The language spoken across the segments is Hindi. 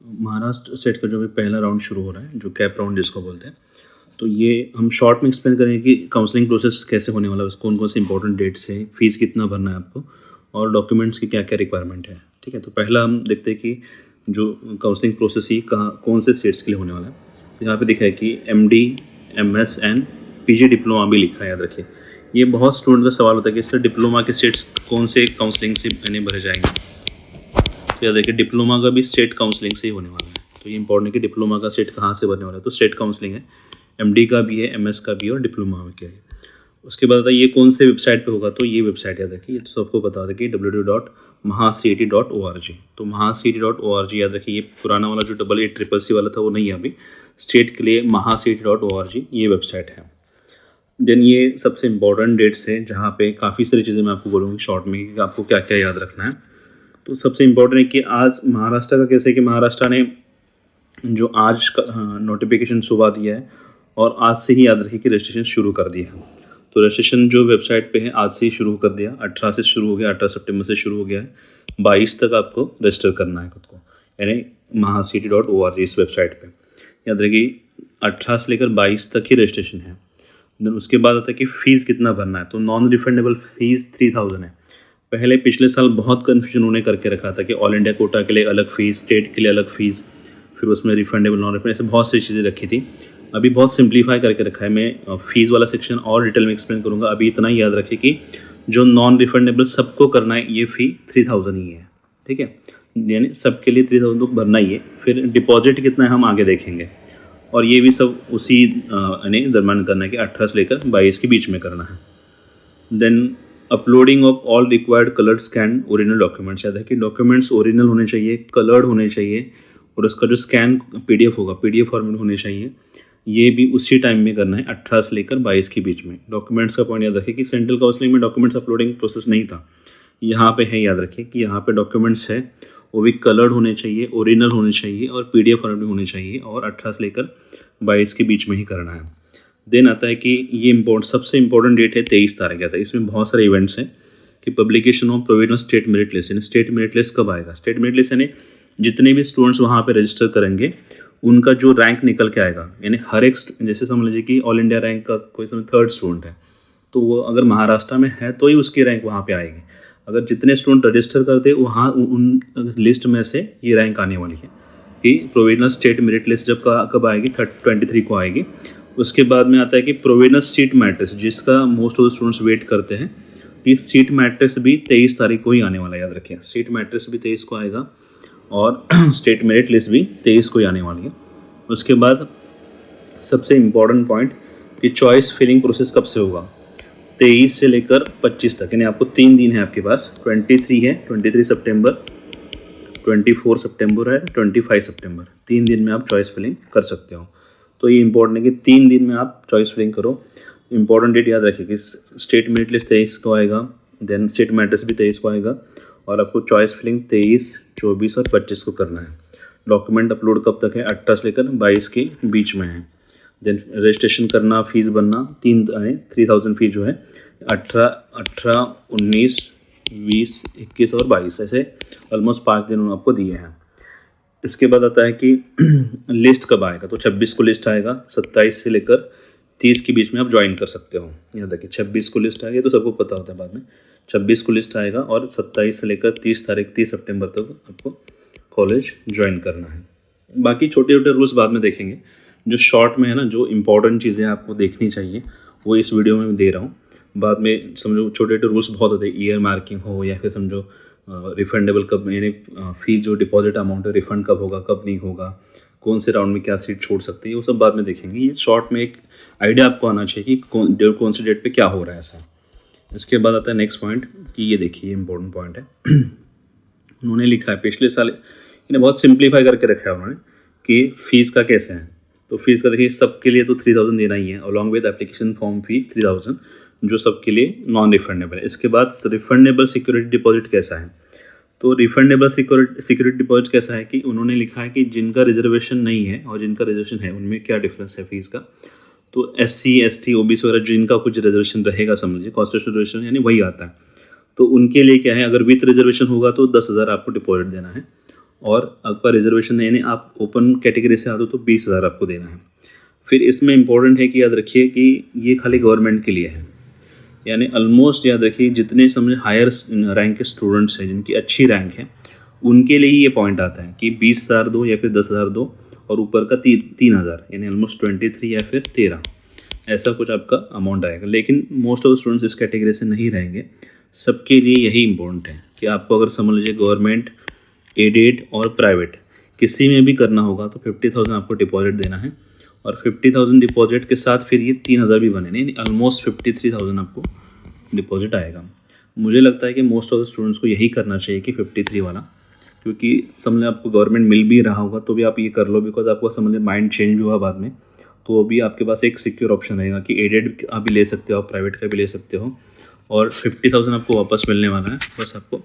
महाराष्ट्र स्टेट का जो भी पहला राउंड शुरू हो रहा है, जो कैप राउंड जिसको बोलते हैं, तो ये हम शॉर्ट में एक्सप्लेन करेंगे कि काउंसलिंग प्रोसेस कैसे होने वाला है, कौन कौन से इंपॉर्टेंट डेट्स हैं, फीस कितना भरना है आपको और डॉक्यूमेंट्स की क्या क्या रिक्वायरमेंट है। ठीक है, तो पहला हम देखते हैं कि जो काउंसलिंग प्रोसेस ही कहाँ कौन से स्टेट्स के लिए होने वाला है। तो यहाँ पे दिखा है कि MD, MS and PG diploma भी लिखा है, याद रखिए। ये बहुत स्टूडेंट का सवाल होता है कि सर डिप्लोमा के स्टेट्स कौन से काउंसलिंग से भरे जाएंगे। तो याद रखिए डिप्लोमा का भी स्टेट काउंसलिंग से ही होने वाला है। तो ये इंपॉर्टेंट है कि डिप्लोमा का स्टेट कहाँ से बनने वाला है। तो स्टेट काउंसलिंग है, MD का भी है, MS का भी है और डिप्लोमा में क्या है। उसके बाद ये कौन से वेबसाइट पे होगा, तो ये वेबसाइट याद रखिए, ये तो सबको पता होता है कि www.mahacet.org। तो mahacet.org याद रखिए, ये पुराना वाला जो 88CCC वाला था वो नहीं है अभी, स्टेट के लिए mahacet.org ये वेबसाइट है। देन ये सबसे इम्पोर्टेंट डेट्स है जहाँ पे काफ़ी सारी चीज़ें मैं आपको बोलूँगी शॉर्ट में कि आपको क्या क्या याद रखना है। तो सबसे इम्पोर्टेंट है कि आज महाराष्ट्र का कैसे कि महाराष्ट्र ने जो आज का नोटिफिकेशन सुबह दिया है और आज से ही याद रखिए कि रजिस्ट्रेशन शुरू कर दिया है। तो रजिस्ट्रेशन जो वेबसाइट पे है आज से ही शुरू कर दिया, 18 से शुरू हो गया, 18 सितंबर से शुरू हो गया है। 22 तक आपको रजिस्टर करना है खुद को, यानी mahacet.org इस वेबसाइट पे। याद रखिए 18 से लेकर 22 तक ही रजिस्ट्रेशन है। देन उसके बाद आता है कि फ़ीस कितना भरना है। तो नॉन रिफंडेबल फ़ीस 3000 है। पहले पिछले साल बहुत कन्फ्यूजन उन्होंने करके रखा था कि ऑल इंडिया कोटा के लिए अलग फ़ीस, स्टेट के लिए अलग फ़ीस, फिर उसमें रिफंडेबल नॉन रिफंडेबल, ऐसे बहुत सी चीज़ें रखी थी। अभी बहुत सिंप्लीफाई करके रखा है। मैं फ़ीस वाला सेक्शन और डिटेल में एक्सप्लेन करूँगा। अभी इतना ही याद रखिए कि जो नॉन रिफंडेबल सबको करना है, ये फ़ी 3000 ही है। ठीक है, यानी सबके लिए 3000 तो भरना ही है। फिर डिपॉजिट कितना है हम आगे देखेंगे, और ये भी सब उसी यानी दरम्यान करना है कि 18 से लेकर 22 के बीच में करना है। Then uploading of all required coloured scan original documents. याद है कि डॉक्यूमेंट्स ओरिजिनल होने चाहिए, कलर्ड होने चाहिए, और उसका जो स्कैन PDF होगा PDF फॉर्मेट होने चाहिए। ये भी उसी टाइम में करना है, 18 से लेकर 22 के बीच में। डॉक्यूमेंट्स का पॉइंट याद रखिए कि सेंट्रल काउंसलिंग में डॉक्यूमेंट्स अपलोडिंग प्रोसेस नहीं था, यहाँ पे है। याद रखिए कि यहाँ पे डॉक्यूमेंट्स है, वो भी कलर्ड होने चाहिए, ओरिजिनल होने चाहिए और PDF फॉर्मेट में होने चाहिए, और 18 से लेकर 22 के बीच में ही करना है। देन आता है कि ये सबसे इंपॉर्टेंट डेट है 23 तारीख आता है। इसमें बहुत सारे इवेंट्स हैं कि publication of provisional state merit list, यानी स्टेट मेरिट लिस्ट कब आएगा। स्टेट मेरिट लिस्ट यानी जितने भी स्टूडेंट्स वहाँ पे रजिस्टर करेंगे उनका जो रैंक निकल के आएगा, यानी हर एक, जैसे समझ लीजिए कि ऑल इंडिया रैंक का कोई समय 3rd स्टूडेंट है, तो वो अगर महाराष्ट्र में है तो ही उसकी रैंक वहाँ पे आएगी। अगर जितने स्टूडेंट रजिस्टर करते वहाँ उन लिस्ट में से ये रैंक आने वाली है कि प्रोविजनल स्टेट मेरिट लिस्ट जब कब आएगी, 23 को आएगी। उसके बाद में आता है कि प्रोविजनल सीट मैट्रिक्स, जिसका most of the students wait करते हैं, कि सीट मैट्रिक्स भी 23 तारीख को ही आने वाला है। याद रखिए सीट मैट्रिक्स भी 23 को आएगा और स्टेट मेरिट लिस्ट भी 23 को ही आने वाली है। उसके बाद सबसे इम्पॉर्टेंट पॉइंट कि चॉइस फिलिंग प्रोसेस कब से होगा, 23 से लेकर 25 तक, यानी आपको 3 दिन है आपके पास। 23 है, 23 सितंबर, 24 सितंबर है, 25 सितंबर, 3 दिन में आप चॉइस फिलिंग कर सकते हो। तो ये इंपॉर्टेंट है कि 3 दिन में आप चॉइस फिलिंग करो। इंपॉर्टेंट डेट याद रखिए कि स्टेट मेरिट लिस्ट 23 को आएगा, देन स्टेट मैट्रिक्स भी 23 को आएगा, और आपको चॉइस फिलिंग 23, 24 और 25 को करना है। डॉक्यूमेंट अपलोड कब तक है, 18 से लेकर 22 के बीच में है। देन रजिस्ट्रेशन करना, फीस भरना 3000 फीस जो है 18, 19, 20, 21 और 22, ऐसे ऑलमोस्ट 5 दिन आपको दिए हैं। इसके बाद आता है कि लिस्ट कब आएगा, तो 26 को लिस्ट आएगा, 27 से लेकर 30 के बीच में आप ज्वाइन कर सकते हो। याद रखिए 26 को लिस्ट आएगी, तो सबको पता होता है बाद में। 26 को लिस्ट आएगा और 27 से लेकर 30 सितंबर तक आपको कॉलेज ज्वाइन करना है। बाकी छोटे छोटे रूल्स बाद में देखेंगे। जो शॉर्ट में है ना, जो इंपॉर्टेंट चीज़ें आपको देखनी चाहिए वो इस वीडियो में दे रहा हूँ। बाद में समझो छोटे छोटे रूल्स बहुत होते हैं, ईयर मार्किंग हो या फिर समझो रिफंडेबल कब, यानी फी जो डिपॉजिट अमाउंट है रिफ़ंड कब होगा कब नहीं होगा, कौन से राउंड में क्या सीट छोड़ सकती है, वो सब बाद में देखेंगे। ये शॉर्ट में एक आइडिया आपको आना चाहिए कि कौन सी डेट पे क्या हो रहा है ऐसा। इसके बाद आता है नेक्स्ट पॉइंट कि ये देखिए इंपॉर्टेंट पॉइंट है। उन्होंने लिखा है पिछले साल, इन्हें बहुत सिंप्लीफाई करके रखा है उन्होंने कि फ़ीस का कैसे है। तो फीस का देखिए सबके लिए तो 3000 देना ही है, अलॉन्ग विद एप्लीकेशन फॉर्म फ़ी 3000, जो सबके लिए नॉन रिफंडेबल है। इसके बाद रिफंडेबल सिक्योरिटी डिपॉजिट कैसा है, तो रिफंडेबल सिक्योरिटी डिपॉजिट कैसा है कि उन्होंने लिखा है कि जिनका रिजर्वेशन नहीं है और जिनका रिजर्वेशन है उनमें क्या डिफरेंस है फीस का। तो SC ST OBC वगैरह जिनका कुछ रिजर्वेशन रहेगा, समझ लीजिए कॉन्स्टिट्यूशनल रिजर्वेशन यानी वही आता है, तो उनके लिए क्या है, अगर विथ रिजर्वेशन होगा तो 10,000 आपको डिपॉजिट देना है, और आपका रिजर्वेशन यानी आप ओपन कैटेगरी से आते हो तो 20,000 आपको देना है। फिर इसमें इम्पोर्टेंट है कि याद रखिए कि ये खाली गवर्नमेंट के लिए है, यानी ऑलमोस्ट याद रखिए जितने समझे हायर रैंक के स्टूडेंट्स हैं जिनकी अच्छी रैंक है उनके लिए ये पॉइंट आता है कि 20,000 दो या फिर 10,000 दो और ऊपर का 3,000 यानी ऑलमोस्ट 23 या फिर 13 ऐसा कुछ आपका अमाउंट आएगा। लेकिन मोस्ट ऑफ स्टूडेंट्स इस कैटेगरी से नहीं रहेंगे, सबके लिए यही इम्पोर्टेंट है कि आपको अगर समझ लीजिए गवर्नमेंट, एडेड और प्राइवेट किसी में भी करना होगा तो 50,000 आपको डिपॉजिट देना है और 50,000 डिपॉजिट के साथ फिर ये 3,000 भी बने, नहीं ऑलमोस्ट 53,000 आपको डिपॉजिट आएगा। मुझे लगता है कि मोस्ट ऑफ द स्टूडेंट्स को यही करना चाहिए कि 53 वाला, क्योंकि समझ आपको गवर्नमेंट मिल भी रहा होगा तो भी आप ये कर लो, बिकॉज आपको समझ माइंड चेंज भी हुआ बाद में तो अभी आपके पास एक सिक्योर ऑप्शन रहेगा कि एडेड आप भी ले सकते हो, आप प्राइवेट का भी ले सकते हो और 50,000 आपको वापस मिलने वाला है। बस आपको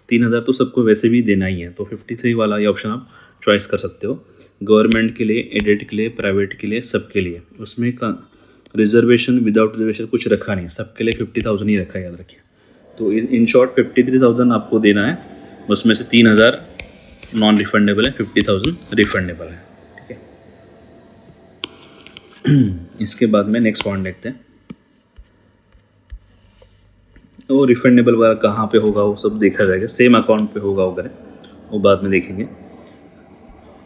3,000 तो सबको वैसे भी देना ही है, तो 53 वाला ये ऑप्शन आप चॉइस कर सकते हो। गवर्नमेंट के लिए, एडेड के लिए, प्राइवेट के लिए, सबके लिए। उसमें का रिजर्वेशन विदाउट रिजर्वेशन कुछ रखा नहीं, सबके लिए 50,000 ही रखा है, याद रखिए। तो इन शॉर्ट 53,000 आपको देना है, उसमें से 3,000 नॉन रिफंडेबल है, 50,000 रिफंडेबल है, ठीक है। इसके बाद में नेक्स्ट पॉइंट देखते हैं। वो रिफंडेबल वगैरह कहाँ पे होगा वो सब देखा जाएगा, सेम अकाउंट पे होगा वगैरह वो बाद में देखेंगे।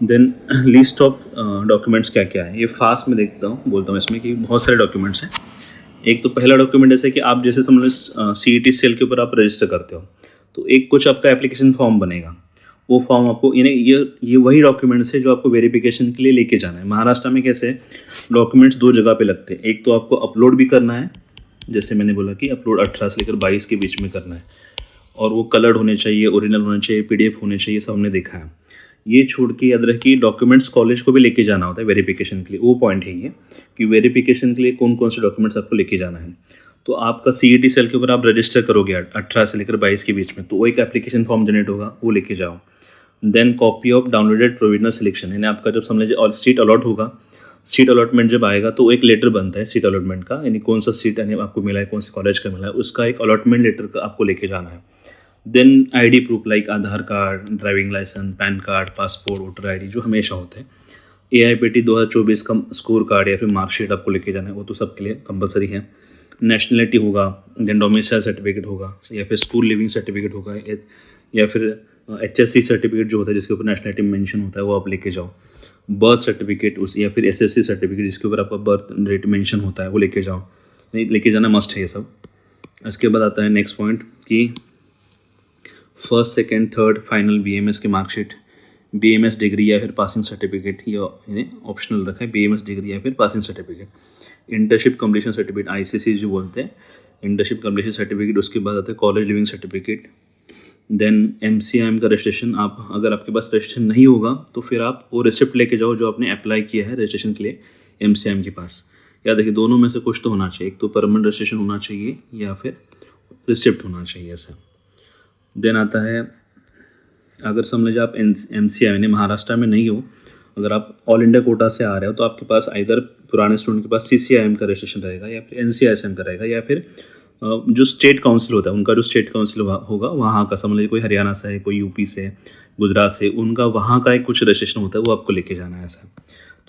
देन लिस्ट ऑफ डॉक्यूमेंट्स क्या क्या है, ये फास्ट में देखता हूँ, बोलता हूँ इसमें कि बहुत सारे डॉक्यूमेंट्स हैं। एक तो पहला डॉक्यूमेंट ऐसे कि आप जैसे समझ लो CET सेल के ऊपर आप रजिस्टर करते हो तो एक कुछ आपका एप्लीकेशन फॉर्म बनेगा, वो फॉर्म आपको यानी ये वही डॉक्यूमेंट्स है जो आपको वेरिफिकेशन के लिए लेके जाना है। महाराष्ट्र में कैसे डॉक्यूमेंट्स 2 जगह पे लगते हैं, एक तो आपको अपलोड भी करना है, जैसे मैंने बोला कि अपलोड 18 से लेकर 22 के बीच में करना है और वो कलर्ड होने चाहिए, ओरिजिनल होने चाहिए, PDF होने चाहिए, सब हमने देखा है। ये छोड़ के याद रखिए डॉक्यूमेंट्स कॉलेज को भी लेके जाना होता है वेरिफिकेशन के लिए, वो पॉइंट है ये कि वेरिफिकेशन के लिए कौन कौन से डॉक्यूमेंट्स आपको लेके जाना है। तो आपका CET सेल के ऊपर आप रजिस्टर करोगे 18 से लेकर 22 के बीच में, तो वो एक एप्लीकेशन फॉर्म जनरेट होगा, वो लेके जाओ। Then copy of downloaded provisional selection, यानी आपका जब समझ लीजिए और सीट अलॉट होगा, सीट अलॉटमेंट जब आएगा तो एक लेटर बनता है सीट अलॉटमेंट का, यानी कौन सा सीट यानी आपको मिला है, कौन से कॉलेज का मिला है, उसका एक अलॉटमेंट लेटर का आपको लेके जाना है। Then ID proof like Aadhaar card, driving licence, PAN card, passport, voter ID जो हमेशा होते हैं। AIPT 2024 का स्कोर कार्ड या फिर मार्कशीट आपको लेके जाना है, वो तो सबके लिए कंपलसरी है। नेशनलिटी होगा, देन डोमिसाइल सर्टिफिकेट होगा या फिर स्कूल लिविंग सर्टिफिकेट होगा या फिर HSC सर्टिफिकेट जो होता है जिसके ऊपर नेशनलिटी मेंशन होता है वो आप लेके जाओ। बर्थ सर्टिफिकेट उस या फिर SSC सर्टिफिकेट जिसके ऊपर आपका बर्थ डेट मेंशन होता है वो लेके जाओ, नहीं लेके जाना मस्ट है ये सब। इसके बाद आता है नेक्स्ट पॉइंट कि first, second, third, final BMS की मार्कशीट, BMS डिग्री या फिर पासिंग सर्टिफिकेट, ये ऑप्शनल रखा है, BMS डिग्री या फिर passing certificate. Internship completion certificate, ICC जो बोलते हैं, इंटर्नशिप कंप्लीशन सर्टिफिकेट। उसके बाद आता है college leaving certificate. Then MCIM का रजिस्ट्रेशन, आप अगर आपके पास रजिस्ट्रेशन नहीं होगा तो फिर आप वो रिसिप्ट लेके जाओ जो आपने अप्लाई किया है रजिस्ट्रेशन के लिए MCIM के पास। याद रखिए दोनों में से कुछ तो होना चाहिए, एक तो परमानेंट रजिस्ट्रेशन होना चाहिए या फिर रिसिप्ट होना चाहिए ऐसा। देन आता है अगर समझ लीजिए आप MCIM यानी महाराष्ट्र में नहीं हो, अगर आप ऑल इंडिया कोटा से आ रहे हो तो आपके पास इधर पुराने स्टूडेंट के पास CCIM का रजिस्ट्रेशन रहेगा या फिर NCISM का रहेगा या फिर जो स्टेट काउंसिल होता है उनका जो स्टेट काउंसिल होगा वहाँ का, समझ लीजिए कोई हरियाणा से है, कोई UP से, गुजरात से, उनका वहाँ का एक कुछ रजिस्ट्रेशन होता है वो आपको लेके जाना है ऐसा।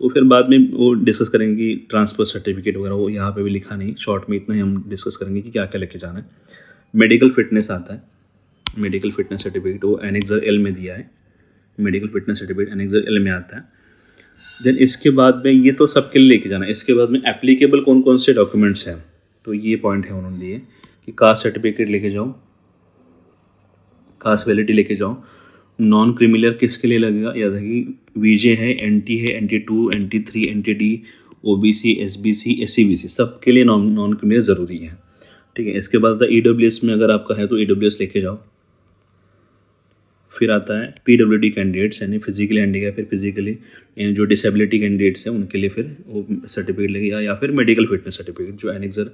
तो फिर बाद में वो डिस्कस करेंगे कि ट्रांसफर सर्टिफिकेट वगैरह, वो यहाँ पे भी लिखा नहीं, शॉर्ट में इतना ही हम डिस्कस करेंगे कि क्या क्या लेके जाना है। मेडिकल फिटनेस आता है, मेडिकल फिटनेस सर्टिफिकेट वो एनेक्सर L में दिया है, medical fitness certificate annexure L में आता है। देन इसके बाद में ये तो सबके लिए लेके जाना है। इसके बाद में एप्लीकेबल कौन कौन से डॉक्यूमेंट्स हैं, तो ये पॉइंट है उन्होंने दिए कि कास्ट सर्टिफिकेट लेके जाओ, कास्ट वैलिडिटी लेके जाओ। नॉन क्रिमिनल किसके लिए लगेगा, याद रखिए VJ है, NT है, NT2, NT3, NTD, OBC, SBC, SCBC सबके लिए नॉन क्रिमिनल ज़रूरी है, ठीक है। इसके बाद EWS में अगर आपका है तो EWS लेके जाओ। फिर आता है PWD कैंडिडेट्स यानी फिजिकली हैंडीकैप, फिर फिजिकली जो डिसेबिलिटी कैंडिडेट्स हैं उनके लिए फिर वो सर्टिफिकेट लगेगा या फिर मेडिकल फिटनेस सर्टिफिकेट जो एनेक्सर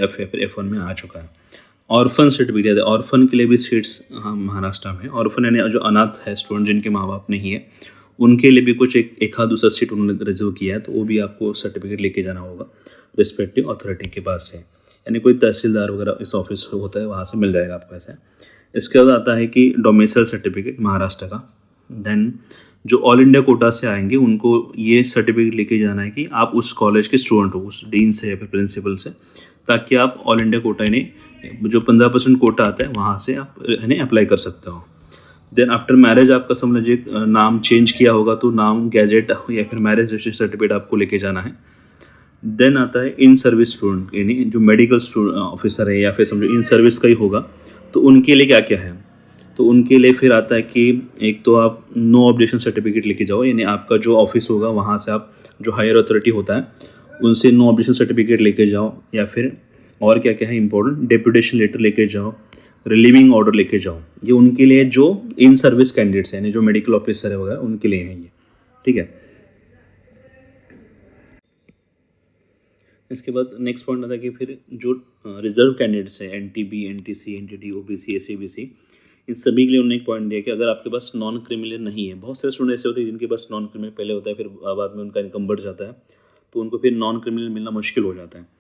F या फिर F1 में आ चुका है। ऑर्फन सर्टिफिकेट है, ऑर्फन के लिए भी सीट्स हाँ महाराष्ट्र में। ऑर्फन यानी जो अनाथ है स्टूडेंट जिनके माँ बाप नहीं है उनके लिए भी कुछ एक आध दूसरा सीट उन्होंने रिजर्व किया है, तो वो भी आपको सर्टिफिकेट लेके जाना होगा रिस्पेक्टिव अथॉरिटी के पास से, यानी कोई तहसीलदार वगैरह इस ऑफिस होता है वहाँ से मिल जाएगा आपको ऐसा। इसके बाद आता है कि डोमिसाइल सर्टिफिकेट महाराष्ट्र का, देन जो ऑल इंडिया कोटा से आएंगे उनको ये सर्टिफिकेट लेके जाना है कि आप उस कॉलेज के स्टूडेंट हो, उस डीन से या फिर प्रिंसिपल से, ताकि आप ऑल इंडिया कोटा इन्हें जो 15% कोटा आता है वहाँ से आप इन्हें अप्लाई कर सकते हो। देन आफ्टर मैरिज आपका समझ लीजिए नाम चेंज किया होगा तो नाम गैजेट या फिर मैरिज रजिस्ट्रेशन सर्टिफिकेट आपको लेके जाना है। देन आता है इन सर्विस स्टूडेंट, यानी जो मेडिकल ऑफिसर है या फिर समझो इन सर्विस का ही होगा, तो उनके लिए क्या क्या है। तो उनके लिए फिर आता है कि एक तो आप नो ऑब्जेक्शन सर्टिफिकेट लेके जाओ, यानी आपका जो ऑफिस होगा वहाँ से आप जो हायर अथॉरिटी होता है उनसे नो ऑब्जेक्शन सर्टिफिकेट लेके जाओ, या फिर और क्या क्या है इंपॉर्टेंट, डेपुटेशन लेटर लेके जाओ, रिलीविंग ऑर्डर लेके जाओ। ये उनके लिए जो इन सर्विस कैंडिडेट्स हैं, यानी जो मेडिकल ऑफिसर है वगैरह उनके लिए हैं ये, ठीक है। इसके बाद नेक्स्ट पॉइंट आता है कि फिर जो रिजर्व कैंडिडेट्स हैं, NTB, NTC, NTT, OBC, SCBC, इन सभी के लिए उन्होंने एक पॉइंट दिया कि अगर आपके पास नॉन क्रिमिनल नहीं है, बहुत सारे स्टूडेंट ऐसे होते हैं जिनके पास नॉन क्रिमिनल पहले होता है, फिर बाद में उनका इनकम बढ़ जाता है, तो उनको फिर नॉन क्रिमिनल मिलना मुश्किल हो जाता है।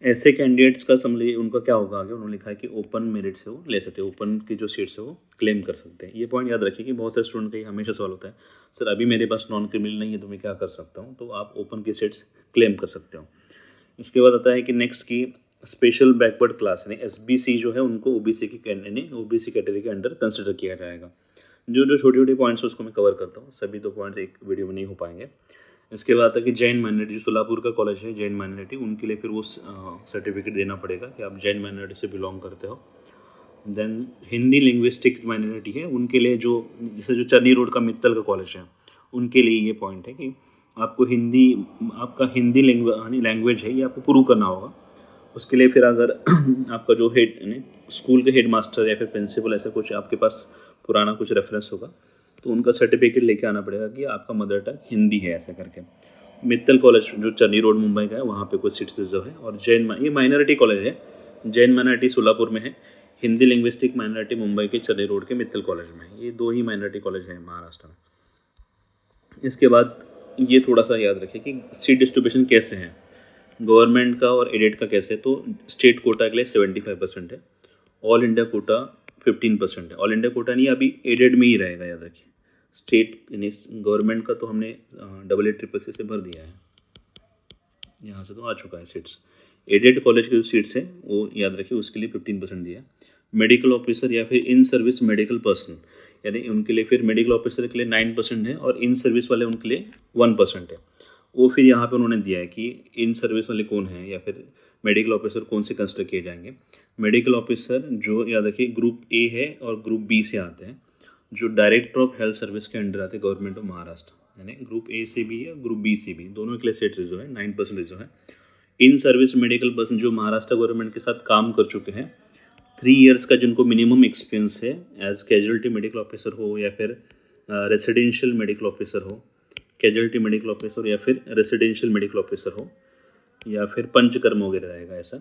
ऐसे कैंडिडेट्स का समझिए उनका क्या होगा आगे, उन्होंने लिखा है कि ओपन मेरिट से वो ले सकते हैं, ओपन की जो सीट्स है वो क्लेम कर सकते हैं। ये पॉइंट याद रखिए कि बहुत सारे स्टूडेंट का ये हमेशा सवाल होता है, सर अभी मेरे पास नॉन क्रिमिनल नहीं है तो मैं क्या कर सकता हूँ, तो आप ओपन की सीट्स क्लेम कर सकते हो। इसके बाद आता है कि नेक्स्ट की स्पेशल बैकवर्ड क्लास यानी एसबीसी जो है उनको ओबीसी की ओबीसी कैटेगरी के अंडर कंसिडर किया जाएगा। जो जो छोटे छोटे पॉइंट्स उसको मैं कवर करता हूँ, सभी तो पॉइंट्स एक वीडियो में नहीं हो पाएंगे। इसके बाद आता है कि जैन माइनॉरिटी, जो सोलापुर का कॉलेज है जैन माइनॉरिटी, उनके लिए फिर वो सर्टिफिकेट देना पड़ेगा कि आप जैन माइनॉरिटी से बिलोंग करते हो। देन हिंदी लिंग्विस्टिक माइनॉरिटी है उनके लिए, जो जैसे जो चरनी रोड का मित्तल का कॉलेज है उनके लिए ये पॉइंट है कि आपको हिंदी, आपका हिंदी लैंग्वेज है ये आपको प्रूव करना होगा। उसके लिए फिर अगर आपका जो हेड यानी स्कूल के हेड मास्टर या फिर प्रिंसिपल ऐसा कुछ आपके पास पुराना कुछ रेफरेंस होगा तो उनका सर्टिफिकेट लेके आना पड़ेगा कि आपका मदर टंग हिंदी है ऐसा करके। मित्तल कॉलेज जो चरनी रोड मुंबई का है वहाँ पे कुछ सीट्स रिजर्व है। और ये माइनॉरिटी कॉलेज है, जैन माइनॉरिटी सोलापुर में है, हिंदी लिंग्विस्टिक माइनॉरिटी मुंबई के चरनी रोड के मित्तल कॉलेज में है। ये दो ही माइनॉरिटी कॉलेज हैं महाराष्ट्र में। इसके बाद ये थोड़ा सा याद रखें कि सीट डिस्ट्रीब्यूशन कैसे हैं, गवर्नमेंट का और एडेड का कैसे है। तो स्टेट कोटा के लिए 75% है, ऑल इंडिया कोटा 15% है। ऑल इंडिया कोटा नहीं, अभी एडेड में ही रहेगा, याद रखिए। स्टेट यानी गवर्नमेंट का तो हमने AA-CCC से भर दिया है, यहाँ से तो आ चुका है सीट्स। एडेड कॉलेज की जो सीट्स हैं वो याद रखिए उसके लिए 15% दिया है। मेडिकल ऑफिसर या फिर इन सर्विस मेडिकल पर्सन, यानी उनके लिए फिर मेडिकल ऑफिसर के लिए 9% है और इन सर्विस वाले उनके लिए 1% है। वो फिर यहाँ पे उन्होंने दिया है कि इन सर्विस वाले कौन हैं या फिर मेडिकल ऑफिसर कौन से कंसिडर किए जाएंगे। मेडिकल ऑफिसर जो याद रखिए ग्रुप ए है और ग्रुप बी से आते हैं, जो डायरेक्टर ऑफ हेल्थ सर्विस के अंडर आते हैं गवर्नमेंट ऑफ महाराष्ट्र, यानी ग्रुप ए से भी है ग्रुप बी से भी, दोनों के लिए सेट रिजर्व है, 9% रिजर्व है। इन सर्विस मेडिकल पर्सन जो महाराष्ट्र गवर्नमेंट के साथ काम कर चुके हैं 3 इयर्स का, जिनको मिनिमम एक्सपीरियंस है एज कैजुअलिटी मेडिकल ऑफिसर हो या फिर रेसिडेंशियल मेडिकल ऑफिसर हो, कैजुअलिटी मेडिकल ऑफिसर या फिर रेसिडेंशियल मेडिकल ऑफिसर हो, या फिर पंचकर्म वगैरह रहेगा ऐसा,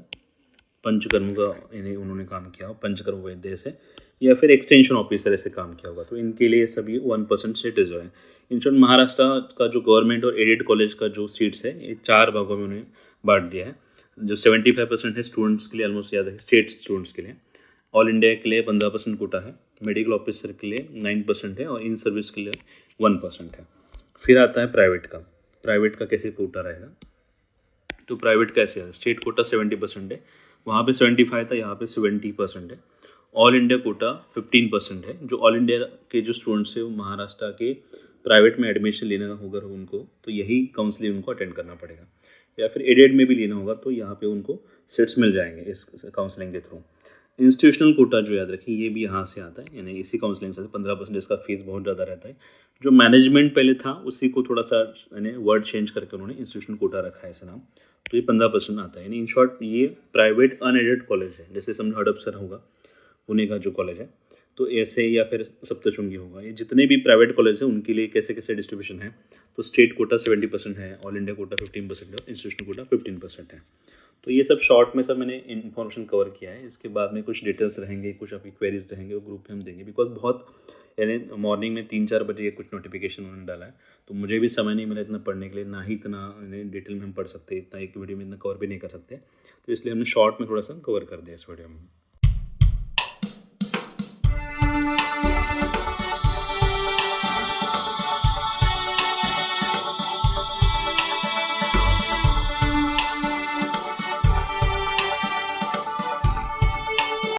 पंचकर्म का यानी उन्होंने काम किया हो पंचकर्म वैद्य से, या फिर एक्सटेंशन ऑफिसर ऐसे काम किया होगा, तो इनके लिए सभी 1% सीट रिजर्व है। इन शॉर्ट महाराष्ट्र का जो गवर्नमेंट और एडेड कॉलेज का जो सीट्स है ये 4 भागों में उन्हें बांट दिया है। जो 75% है स्टूडेंट्स के लिए, ऑलमोस्ट याद है स्टेट स्टूडेंट्स के लिए, ऑल इंडिया के लिए 15% कोटा है, मेडिकल ऑफिसर के लिए 9% है और इन सर्विस के लिए 1% है। फिर आता है प्राइवेट का, प्राइवेट का कैसे कोटा रहेगा। तो प्राइवेट कैसे है, स्टेट कोटा 70% है, वहाँ पे 75 था, यहाँ पे 70% है। ऑल इंडिया कोटा 15% है, जो ऑल इंडिया के जो स्टूडेंट्स हैं वो महाराष्ट्र के प्राइवेट में एडमिशन लेना होगा उनको तो यही काउंसलिंग उनको अटेंड करना पड़ेगा, या फिर एडेड में भी लेना होगा तो यहाँ पे उनको सीट्स मिल जाएंगे इस काउंसलिंग के थ्रू। इंस्टीट्यूशनल कोटा जो याद रखिए ये भी यहाँ से आता है, यानी इसी काउंसलिंग से 15%, इसका फीस बहुत ज़्यादा रहता है। जो मैनेजमेंट पहले था उसी को थोड़ा सा यानी वर्ड चेंज करके उन्होंने इंस्टीट्यूशनल कोटा रखा है ऐसा नाम, तो ये 15% आता है। यानी इन शॉर्ट ये प्राइवेट अनएडेड कॉलेज है, जैसे समझो हड़पसर होगा पुणे का जो कॉलेज है, तो ऐसे या फिर सप्तशृंगी होगा, ये जितने भी प्राइवेट कॉलेज हैं उनके लिए कैसे कैसे डिस्ट्रीब्यूशन है। तो स्टेट कोटा 70% है, ऑल इंडिया कोटा 15% है, इंस्टीट्यूशनल कोटा 15% है। तो ये सब शॉर्ट में सब मैंने इन्फॉर्मेशन कवर किया है। इसके बाद में कुछ डिटेल्स रहेंगे, कुछ आपकी क्वेरीज रहेंगे, वो ग्रुप में हम देंगे, बिकॉज बहुत यानी मॉर्निंग में 3-4 बजे कुछ नोटिफिकेशन उन्होंने डाला है, तो मुझे भी समय नहीं मिला इतना पढ़ने के लिए, ना ही इतना डिटेल में हम पढ़ सकते, इतना एक वीडियो में इतना कवर भी नहीं कर सकते, तो इसलिए हमने शॉर्ट में थोड़ा सा कवर कर दिया इस वीडियो में।